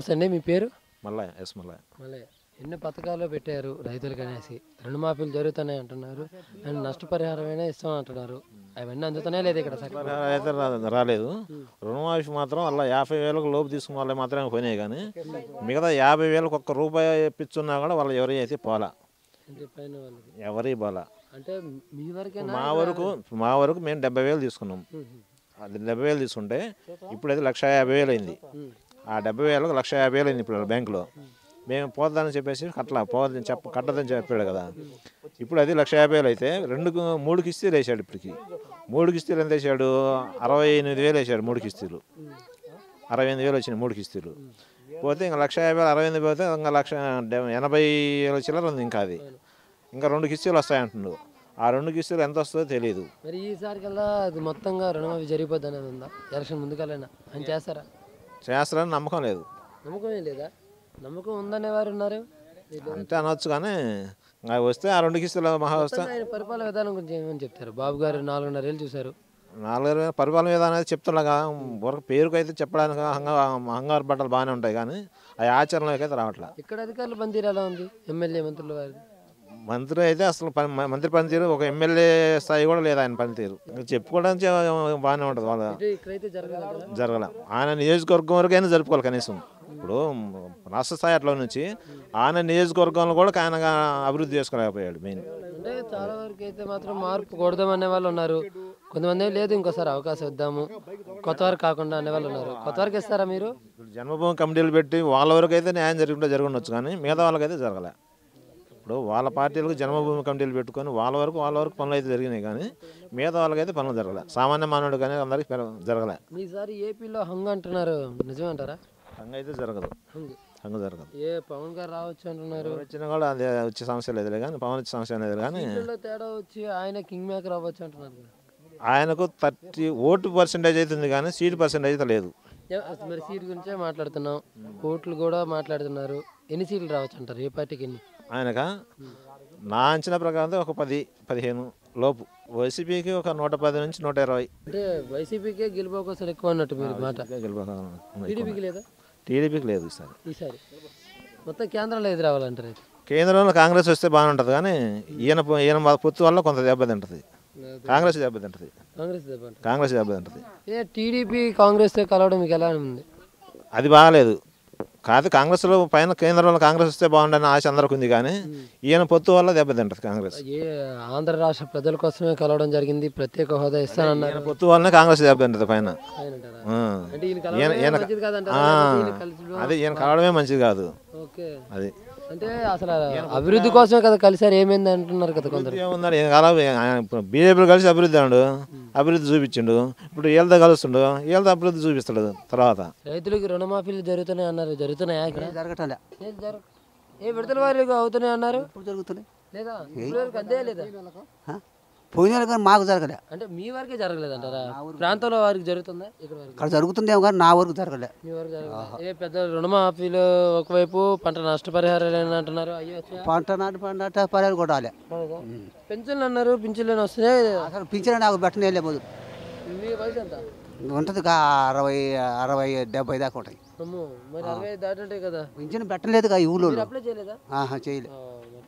నమస్తే అండి. మీ పేరు? మల్లయ్య. ఎస్ మల్లయ్య. మళ్ళీ ఎన్ని పథకాలు పెట్టారు రైతులకు అనేసి. రుణమాఫీలు జరుగుతున్నాయి అంటున్నారు. అండ్ నష్టపరిహారమైనా ఇస్తాం అంటున్నారు. అవన్నీ అందుతున్నాయి లేదు ఇక్కడ సగం. అయితే రాలేదు. రుణమాఫీ మాత్రం అలా 50,000 లోపు తీసుకున్న వాళ్ళే మాత్రమే పోయినాయి, కానీ మిగతా 50,000 ఒక్క రూపాయి ఇప్పించున్నా కూడా వాళ్ళు ఎవరి అయితే పోలా, అంటే పైన వాళ్ళకి ఎవరి పోలా. అంటే మీ వరకే మా వరకు మేము 70,000 తీసుకున్నాం. అది 70,000 తీసుకుంటే ఇప్పుడు అది 1,50,000 అయింది. ఆ 70,000 1,50,000 అయింది ఇప్పుడు బ్యాంకులో. మేము పోద్దామని చెప్పేసి కట్టదని చెప్పాడు కదా. ఇప్పుడు అది 1,50,000 అయితే 3 కిస్తీలు వేసాడు. ఇప్పటికి 3 కిస్తీలు ఎంత వేసాడు? 68,000 వేసాడు. 3 కిస్తీలు 68,000 వచ్చినాయి. 3 కిస్తీలు పోతే ఇంకా 1,50,000 68 పోతే ఇంకా 1,80,000 చిల్లర ఉంది. ఇంకా 2 కిస్తీలు వస్తాయంటుండు. ఆ 2 కిస్తీలు ఎంత వస్తుందో తెలియదు. మరి ఈసారి కల్లా అది మొత్తంగా రుణమాఫీ జరిగిపోద్ది అనేది ఉందా? ఎలక్షన్ ముందుకల్లా అని చేస్తారని నమ్మకం లేదు. నమ్మకమే లేదా? నమ్మకం ఉందనే వారు ఉన్నారు అంటే అనవచ్చు, కానీ వస్తే ఆ 2 కిస్తీలు మహా వస్తే. ఆయన పరిపాలన విధానం గురించి ఏమని చెప్తారు? బాబు గారు 4.5 ఏళ్ళు చూశారు. 4 పరిపాలన విధానం అనేది చెప్తుండగా పేరుకు అయితే చెప్పడానికి హంగారు బట్టలు బాగానే ఉంటాయి, కానీ ఆ ఆచరణలోకి అయితే రావట్లేదు. ఇక్కడ అధికారుల పనితీరు ఎలా ఉంది? ఎమ్మెల్యే మంత్రుల వారి మంత్రి అయితే అసలు మంత్రి పనితీరు ఒక ఎమ్మెల్యే స్థాయి కూడా లేదు ఆయన పనితీరు. చెప్పుకోవడానికి బాగానే ఉంటుంది. వాళ్ళ ఇక్కడైతే జరగల. ఆయన నియోజకవర్గం వరకైనా జరుపుకోవాలి కనీసం. ఇప్పుడు రాష్ట్ర స్థాయి అట్లా నుంచి ఆయన నియోజకవర్గంలో కూడా ఆయన అభివృద్ధి చేసుకోలేకపోయాడు. మెయిన్ అంటే చాలా వరకు అయితే మాత్రం మార్పు కొడదామనే వాళ్ళు ఉన్నారు. కొంతమంది లేదు ఇంకోసారి అవకాశం ఇద్దాము కొత్త వారికి కాకుండా అనే వాళ్ళు ఉన్నారు. కొత్త వారికి ఇస్తారా మీరు? జన్మభూమి కమిటీలు పెట్టి వాళ్ళ వరకు అయితే న్యాయం జరగవచ్చు, కానీ మిగతా వాళ్ళకైతే జరగలే. ఇప్పుడు వాళ్ళ పార్టీలకు జన్మభూమి కమిటీలు పెట్టుకొని వాళ్ళ వరకు పనులు అయితే జరిగినాయి, కానీ మిగతా వాళ్ళకైతే పనులు జరగలే. సామాన్య మానవుడు కానీ అందరికి జరగలే. ఈసారి ఏపీలో హంగ్ అంటున్నారు, నిజమంటారా? హంగ్ అయితే జరగదు. హంగ్ జరగదు. పవన్ గారు రావచ్చు అంటున్నారు. వచ్చినా కూడా అదే వచ్చే సమస్య లేదు, కానీ పవన్ వచ్చే సమస్య లేదు. కానీ తేడా వచ్చి ఆయన కింగ్ మేకర్ అవ్వచ్చు అంటున్నారు. ఆయనకు 30 ఓటు పర్సెంటేజ్ అవుతుంది, కానీ సీటు పర్సెంటేజ్ అయితే లేదు. మరి సీటు గురించే మాట్లాడుతున్నాం, ఓట్లు కూడా మాట్లాడుతున్నారు. ఎన్ని సీట్లు రావచ్చు అంటారు? ఏ పార్టీకి ఎన్ని? ఆయనక నా అంచనా ప్రకారం ఒక 10-15 లోపు. వైసీపీకి ఒక 110 నుంచి 120. అంటే వైసీపీకే గెలుపు అవకాశాలు ఎక్కువ అన్నట్టు మీరు మాట. టీడీపీకి లేదా? టీడీపీకి లేదు ఈసారి మొత్తం కేంద్రంలో ఎదురు రావాలంటారు. కేంద్రంలో కాంగ్రెస్ వస్తే బాగానే ఉంటుంది, కానీ ఈయన పొత్తు వల్ల కొంత దెబ్బతింటుంది. కాంగ్రెస్ దెబ్బతింటుంది. టీడీపీ కాంగ్రెస్ కలవడం మీకు ఎలా ఉంది? అది బాగాలేదు. కాంగ్రెస్లో పైన కేంద్రంలో కాంగ్రెస్ వస్తే బాగుండని ఆశ అందరికి ఉంది, కానీ ఈయన పొత్తు వల్ల దెబ్బతింటుంది కాంగ్రెస్. ఆంధ్ర రాష్ట్ర ప్రజల కోసమే కలవడం జరిగింది, ప్రత్యేక హోదా ఇస్తానన్నారు. పొత్తు వల్లనే కాంగ్రెస్ దెబ్బతింటుంది పైన. అదే ఈయన కలవడమే మంచిది కాదు. అది అంటే అసలు అభివృద్ధి కోసమే కదా కలిసారు, ఏమైంది అంటున్నారు కదా కొందరు. బీజేపీ కలిసి అభివృద్ధి చూపించిండు. ఇప్పుడు వీళ్ళతో కలుస్తుండు, వీళ్ళతో అభివృద్ధి చూపిస్తాడు. తర్వాత రైతులకి రుణమాఫీలు జరుగుతున్నాయి అన్నారు, జరుగుతున్నాయా? ఇక్కడ జరగటలే. విడతల వారికి అవుతున్నాయి అన్నారు, జరుగుతున్నాయి లేదా? అంతే లేదా? పోయిన కానీ మాకు జరగలే. అంటే మీ వరకే జరగలేదంటారా? ప్రాంతంలో వారికి జరుగుతుందా? ఇక్కడ జరుగుతుందేమో కానీ నా వరకు జరగలే. మీ వరకు జరగలేదు. పెద్ద రుణమాఫీలు ఒకవైపు, పంట నష్టపరిహారాలు అంటున్నారు. పంట పరిహారం కూడా రాలే. పెన్షన్లు అన్నారు, పింఛన్లు వస్తున్నాయి. అసలు పింఛన్ నాకు పెట్టనే లేదు. మీ వయసు ఎంత ఉంటుంది? 60-70 దాకా ఉంటాయి. మరి 60 దాటంటే కదా పింఛన్ పెట్టలేదు. ఈ ఊళ్ళో చేయలేదా?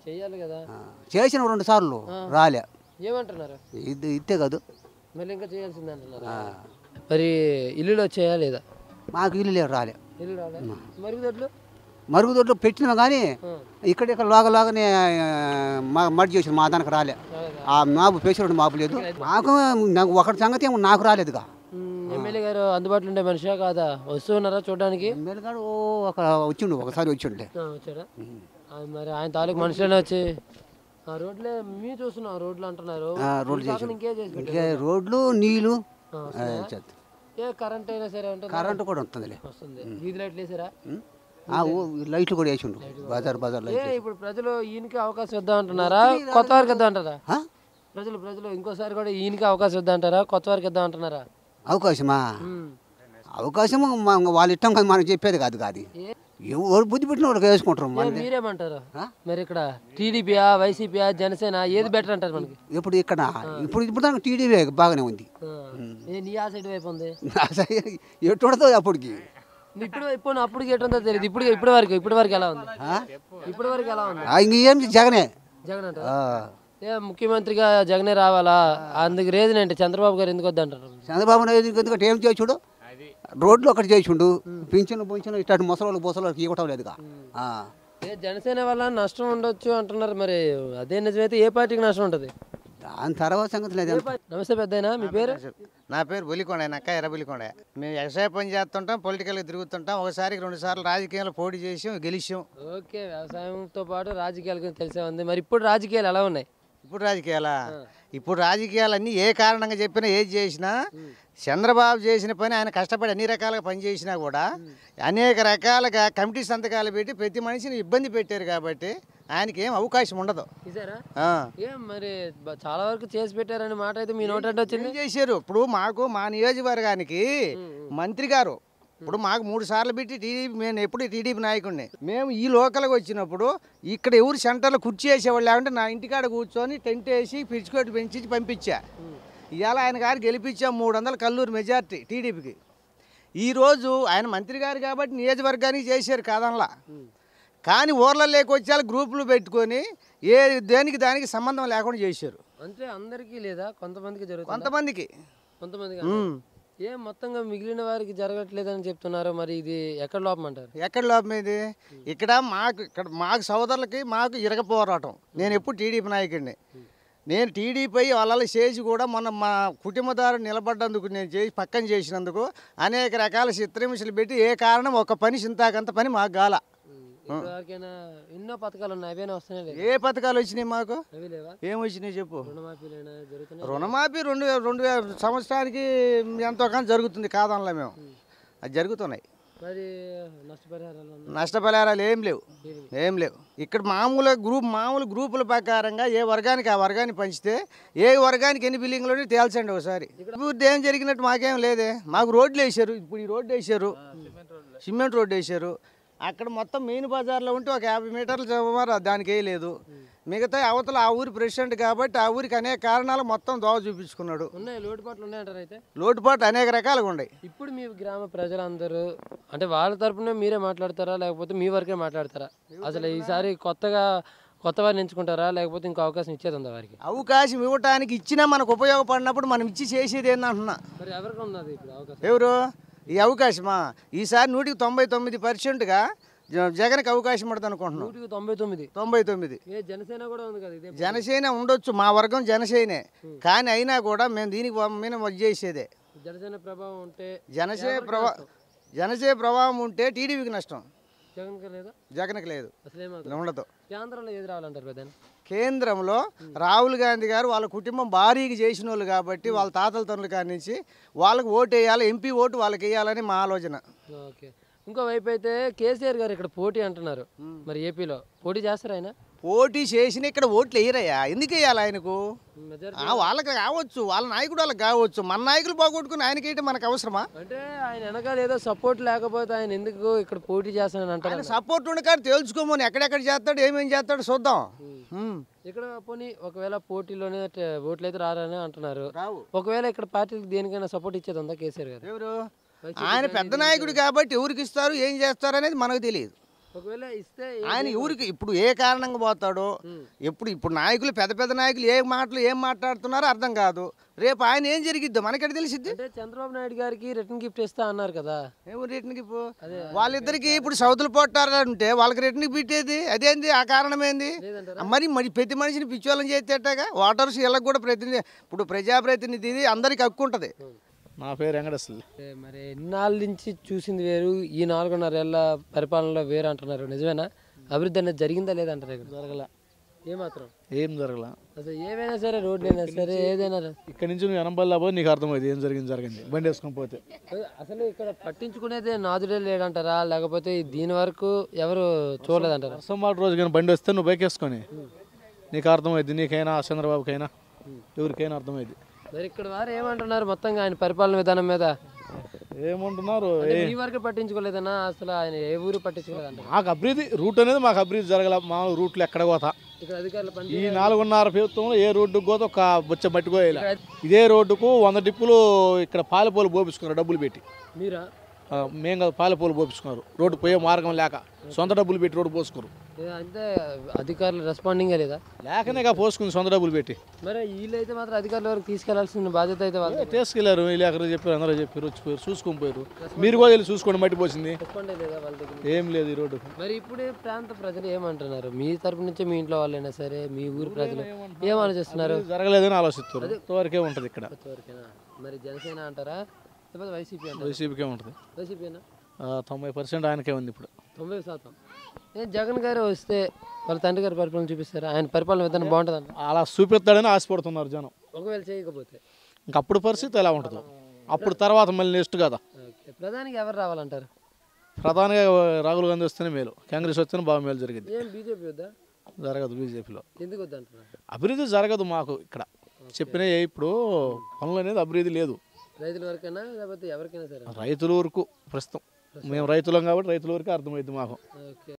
చేయాలి కదా. చేసిన 2 సార్లు రాలే. ఏమంటున్నారు? ఇదే కాదు, మళ్ళీ ఇంకా చేయాల్సింది అంటున్నారు. మరి ఇల్లులో చేయాలేదా? మాకు ఇల్లు లేదు, రాలే. ఇల్లు రాలే. మరుగుదొడ్లు పెట్టినా కానీ ఇక్కడ లోగనే మడి చేసిన మా దానికి రాలే. ఆ మాపు పేసినట్టు మాపు లేదు మాకు. ఒకటి సంగతి నాకు రాలేదుగా. ఎమ్మెల్యే గారు అందుబాటులో ఉండే మనిషా కాదా? వస్తున్నారా చూడడానికి? ఎమ్మెల్యే గారు ఒకసారి వచ్చిండే. వచ్చాడా? మరి ఆయన తాలూకు మనుషులనే వచ్చి రోడ్లే మీ చూస్తున్నాం, రోడ్లు అంటున్నారు. రోడ్లు, నీళ్లు, కరెంట్ అయినా సరే కరెంట్ కూడా వస్తుంది. వీధి లైట్లు వేసారా? లైట్లు కూడా వేసిండు. బజార్ ఇప్పుడు ప్రజలు ఈయనకి అవకాశం ఇద్దాం అంటున్నారా, కొత్త వారికి ఇద్దాం అంటారా? ప్రజలు ఇంకోసారి కూడా ఈయనకి అవకాశం ఇద్దాం అంటారా, కొత్త వారికి ఇద్దాం అంటున్నారా? అవకాశమా? అవకాశం వాళ్ళు ఇష్టం కదా, మనం చెప్పేది కాదు. ఎవరు బుద్ధి పెట్టిన వాళ్ళకి వేసుకుంటారు. మీరేమంటారు? మరి ఇక్కడ టీడీపీయా, వైసీపీయా, జనసేన ఏది బెటర్ అంటారు మనకి? ఇప్పుడు దాకా టీడీపీ బాగానే ఉంది. నీ ఆ సైడ్ వైపు ఉంది. ఎటు అప్పటికి ఇప్పుడు అప్పుడు ఎటుందో తెలియదు. ఇప్పటి వరకు ఎలా ఉంది? ఇప్పటి వరకు ఎలా ఉంది? ఇంకేం జగనే జగన్ అంటారు. ముఖ్యమంత్రిగా జగనే రావాలా? అందుకు రీజన్ ఏంటి? చంద్రబాబు గారు ఎందుకు వద్దంటారు? చంద్రబాబు నాయుడు ఎందుకంటే ఏం చేయించుడు, రోడ్లు ఒకటి చేయించుండు, పింఛను ఇట్లాంటి ముసలోళ్ళకి ఇవ్వటం లేదుగా. జనసేన వల్ల నష్టం ఉండొచ్చు అంటున్నారు. మరి అదే నిజమైతే ఏ పార్టీకి నష్టం ఉంటుంది? దాని తర్వాత సంగతి లేదు. నమస్తే పెద్దయినా, మీ పేరు? నా పేరు బొలికొండ, నక్క ఎర్రబొలికొండ. మేము వ్యవసాయ పని చేస్తుంటాం, పొలిటికల్గా తిరుగుతుంటాం. ఒకసారికి 2 సార్లు రాజకీయాల్లో పోటీ చేసాం, గెలిచాం. ఓకే, వ్యవసాయంతో పాటు రాజకీయాల గురించి తెలిసే ఉంది. మరి ఇప్పుడు రాజకీయాలు ఎలా ఉన్నాయి? ఇప్పుడు రాజకీయాలన్నీ ఏ కారణంగా చెప్పినా ఏది చేసినా చంద్రబాబు చేసిన పని ఆయన కష్టపడి అన్ని రకాలుగా పని చేసినా కూడా అనేక రకాలుగా కమిటీ సంతకాలు పెట్టి ప్రతి మనిషిని ఇబ్బంది పెట్టారు కాబట్టి ఆయనకి ఏం అవకాశం ఉండదు. మరి చాలా వరకు చేసి పెట్టారని మాట అయితే మీ నోట వచ్చింది. చేశారు. ఇప్పుడు మా నియోజకవర్గానికి మంత్రి గారు ఇప్పుడు మాకు 3 సార్లు పెట్టి టీడీపీ, నేను ఎప్పుడు టీడీపీ నాయకుడిని. మేము ఈ లోకల్కి వచ్చినప్పుడు ఇక్కడ ఎవరు సెంటర్లో కుర్చీ వేసేవాళ్ళు లేకుంటే నా ఇంటికాడ కూర్చొని టెంట్ వేసి పిచ్చుకోటి పెంచి పంపించా. ఇవాళ ఆయన గారు గెలిపించాం 300 కల్లూరు మెజార్టీ టీడీపీకి. ఈరోజు ఆయన మంత్రి గారు కాబట్టి నియోజకవర్గానికి చేశారు కాదనలా. కానీ ఊర్లలోకి వచ్చే గ్రూపులు పెట్టుకొని దేనికి దానికి సంబంధం లేకుండా చేశారు. అంటే అందరికీ లేదా కొంతమందికి జరుగుతుంది? కొంతమందికి మొత్తంగా మిగిలిన వారికి జరగట్లేదని చెప్తున్నారు. మరి ఇది ఎక్కడ లోపం అంటారు? ఎక్కడ లోపం ఇది? ఇక్కడ మాకు సోదరులకి మాకు ఇరగపోరాటం. నేను ఎప్పుడు టీడీపీ నాయకుడిని. నేను టీడీపీ వాళ్ళ చేసి కూడా మొన్న మా కుటుంబదారు నిలబడ్డందుకు నేను చేసి పక్కన చేసినందుకు అనేక రకాల చిత్రహింసలు పెట్టి ఏ కారణం ఒక పని చింతాకంత పని మాకు గాల. ఎన్నో పథకాలు ఉన్నాయి, అవేనా వస్తున్నాయి? ఏ పథకాలు వచ్చినాయి మాకు? ఏం వచ్చినాయి చెప్పు. రుణమాఫీ 2 సంవత్సరానికి ఎంతో కానీ జరుగుతుంది కాదనలా. మేము అది జరుగుతున్నాయి. నష్టపరిహారాలు ఏం లేవు. ఇక్కడ మామూలు గ్రూపుల ప్రకారంగా ఏ వర్గానికి ఆ వర్గాన్ని పంచితే ఏ వర్గానికి ఎన్ని బిల్డింగ్లు తేల్చండి ఒకసారి. అభివృద్ధి ఏం జరిగినట్టు మాకేం లేదే. మాకు రోడ్లు వేసారు. ఇప్పుడు ఈ రోడ్డు వేసారు, సిమెంట్ రోడ్డు వేసారు. అక్కడ మొత్తం మెయిన్ బజార్లో ఉంటే ఒక 50 మీటర్లు చదువుమారు దానికి వేయలేదు. మిగతా అవతల ఆ ఊరి ప్రెసిడెంట్ కాబట్టి ఆ ఊరికి అనేక కారణాలు మొత్తం దోవ చూపించుకున్నాడు. లోటుపాట్లు అనేక రకాలుగా ఉన్నాయి. ఇప్పుడు మీ గ్రామ ప్రజలందరూ అంటే వాళ్ళ తరపున మీరే మాట్లాడతారా లేకపోతే మీ వరకే మాట్లాడతారా? అసలు ఈసారి కొత్త వారిని ఎంచుకుంటారా లేకపోతే ఇంకో అవకాశం ఇచ్చేది ఉందా వారికి? అవకాశం ఇవ్వటానికి ఇచ్చినా మనకు ఉపయోగపడినప్పుడు మనం ఇచ్చి చేసేది ఏందంటున్నా. మరి ఎవరికి ఉన్నది ఇప్పుడు అవకాశం? ఎవరు ఈ అవకాశమా? ఈసారి 99%గా జగన్కి అవకాశం పడుతుంది అనుకుంటున్నాం. 99 జనసేన కూడా ఉంది కదా? జనసేన ఉండొచ్చు, మా వర్గం జనసేనే. కానీ అయినా కూడా మేము దీనికి మీద చేసేదే. జనసేన ప్రభావం ఉంటే జనసేన ప్రభావం ఉంటే టీడీపీకి నష్టం, జగన్కి లేదు, ఉండదు. కేంద్రంలో ఏది రావాలంటారు? కేంద్రంలో రాహుల్ గాంధీ గారు వాళ్ళ కుటుంబం భారీగా చేసిన వాళ్ళు కాబట్టి వాళ్ళ తాతల తండ్రుల కాడి నుంచి వాళ్ళకి ఓటు వేయాలి, ఎంపీ ఓటు వాళ్ళకి వేయాలని మా ఆలోచన. ఓకే, ఇంకో వైపు అయితే కేసీఆర్ గారు ఇక్కడ పోటీ అంటున్నారు. మరి ఏపీలో పోటీ చేస్తారు? ఆయన పోటీ చేసిన ఇక్కడ ఓట్లు వేయరయ్యా. ఎందుకు వేయాలి ఆయనకు? వాళ్ళకి కావచ్చు, వాళ్ళ నాయకుడు వాళ్ళకి కావచ్చు. మన నాయకులు బాగొట్టుకుని ఆయనకేంటి మనకు అవసరమా? అంటే ఆయన వెనకాల ఏదో సపోర్ట్ లేకపోతే ఆయన ఎందుకు ఇక్కడ పోటీ చేస్తానని అంటారు? సపోర్ట్ ఉండకాడు తెలుసుకోమని ఎక్కడెక్కడ చేస్తాడు, ఏమేం చేస్తాడు చూద్దాం. ఇక్కడ పోనీ ఒకవేళ పోటీలోనే ఓట్లు అయితే రారని అంటున్నారు. ఒకవేళ ఇక్కడ పార్టీకి దేనికైనా సపోర్ట్ ఇచ్చేది ఉందా కేసీఆర్ గారు? ఎవరు? ఆయన పెద్ద నాయకుడు కాబట్టి ఎవరికి ఇస్తారు, ఏం చేస్తారు అనేది మనకు తెలియదు. ఒకవేళ ఇస్తే ఆయన ఊరికి ఇప్పుడు ఏ కారణంగా పోతాడో ఇప్పుడు నాయకులు పెద్ద నాయకులు ఏం మాట్లాడుతున్నారో అర్థం కాదు. రేపు ఆయన ఏం జరిగిద్దో మనకెక్కడ తెలిసిద్ది. అంటే చంద్రబాబు నాయుడు గారికి రిటర్న్ గిఫ్ట్ ఇస్తా అన్నారు కదా? ఎవరు రిటర్న్ గిఫ్ట్? వాళ్ళిద్దరికి ఇప్పుడు సౌతులు పొట్టారంటే వాళ్ళకి రిటర్న్ పెట్టేది అదేంది? ఆ కారణం ఏంది? మరి ప్రతి మనిషిని పిచ్చోళ్ళని చేసేటగా ఓటర్స్ వీళ్ళకి కూడా ఇప్పుడు ప్రజాప్రతినిధి అందరికి హక్కు ఉంటుంది. నా పేరు వెంకటేశ్వర. మరి ఎన్నాళ్ళ నుంచి చూసింది వేరు, ఈ 4.5 ఏళ్ళ పరిపాలనలో వేరు అంటున్నారు. నిజమేనా? అభివృద్ధి అనేది జరిగిందా లేదంటారు? జరగల. ఏం జరగల. అసలు ఏవైనా సరే, రోడ్లు అయినా సరే, ఏదైనా ఇక్కడ నుంచి నువ్వు ఎనంబల్లా పోయి నీకు అర్థమైంది ఏం జరిగింది బండి వేసుకొని పోతే. అసలు ఇక్కడ పట్టించుకునేది నాదుడే లేదంటారా లేకపోతే దీని వరకు ఎవరు చూడలేదంటారా? సోమవారం రోజు కానీ బండి వస్తే నువ్వు బైక్ వేసుకొని నీకు అర్థమైంది. నీకైనా చంద్రబాబుకైనా ఎవరికైనా అర్థమైంది. మరి ఇక్కడ వారు ఏమంటున్నారు మొత్తంగా ఆయన పరిపాలన విధానం మీద? ఏమంటున్నారు? ఈ వరకు పట్టించుకోలేదన్నా? అసలు ఆయన ఏ ఊరు పట్టించుకోలేదంట? మాకు అభివృద్ధి రూట్ అనేది మాకు అభివృద్ధి జరగల. మామూలు రూట్లు ఎక్కడ పోతా ఇక్కడ అధికారులు ఈ 4.5 ప్రభుత్వంలో ఏ రోడ్డుకు పోతే ఒక బొచ్చ మట్టుకోవాలి. ఇదే రోడ్డుకు 100 డిప్పులు ఇక్కడ పాలపోలు పోపించుకున్నారు డబ్బులు పెట్టి. మీరా? మేము కాదు పాలపూలు పోపించుకున్నారు రోడ్డు పోయే మార్గం లేక సొంత డబ్బులు పెట్టి రోడ్డు పోసుకున్నారు అంటే అధికారులు రెస్పాండింగ్ లేదా లేకనే పోసుకుంది సొంత డబ్బులు పెట్టి మరి వీళ్ళైతే మాత్రం అధికారుల వరకు తీసుకెళ్లాల్సిన బాధ్యత అయితే వాళ్ళు తీసుకెళ్లారు వీళ్ళు ఎక్కడ చెప్పారు అందరూ చెప్పారు వచ్చిపోయారు చూసుకొని పోయారు మీరు కూడా వెళ్ళి చూసుకోండి మట్టి పోసింది రెస్పాండ్ లేదా వాళ్ళ దగ్గర ఏం లేదు ఈ రోడ్డు మరి ఇప్పుడు ప్రాంత ప్రజలు ఏమంటున్నారు మీ తరపు నుంచి మీ ఇంట్లో వాళ్ళైనా సరే మీ ఊరు ప్రజలు ఏం ఆలోచిస్తున్నారు జరగలేదని ఆలోచిస్తారు ఇంతవరకే ఉంటుంది ఇక్కడ ఇంతవరకేనా మరి జనసేన అంటారా లేకపోతే వైసీపీ అంటారా వైసీపీకే ఉంటుంది వైసీపీనా 90% ఆయనకే ఉంది ఇప్పుడు 90%. జగన్ గారు వస్తే వాళ్ళ తండ్రి గారి పరిపాలన చూపిస్తారు ఆయన పరిపాలన విధానం బాగుంటుంది అలా చూపిస్తాడని ఆశపడుతున్నారు జనం ఒకవేళ చేయకపోతే ఇంకప్పుడు పరిస్థితి ఎలా ఉంటుందో అప్పుడు తర్వాత మళ్ళీ నెక్స్ట్ కదా ఓకే ప్రధానికి ఎవరు రావాలంటారు ప్రధానిగా రాహుల్ గాంధీ వస్తేనే మేలు కాంగ్రెస్ వస్తేనే బాగా మేలు జరిగింది ఏం బీజేపీ వద్దా జరగదు బీజేపీలో ఎందుకు వద్దంటున్నారు అభివృద్ధి జరగదు మాకు ఇక్కడ చెప్పిన ఇప్పుడు పనులు అనేది అభివృద్ధి లేదు రైతుల వరకైనా లేకపోతే ఎవరికైనా సరే రైతుల వరకు ప్రస్తుతం మేము రైతులం కాబట్టి రైతుల వరకు అర్థమైంది మాకు ఓకే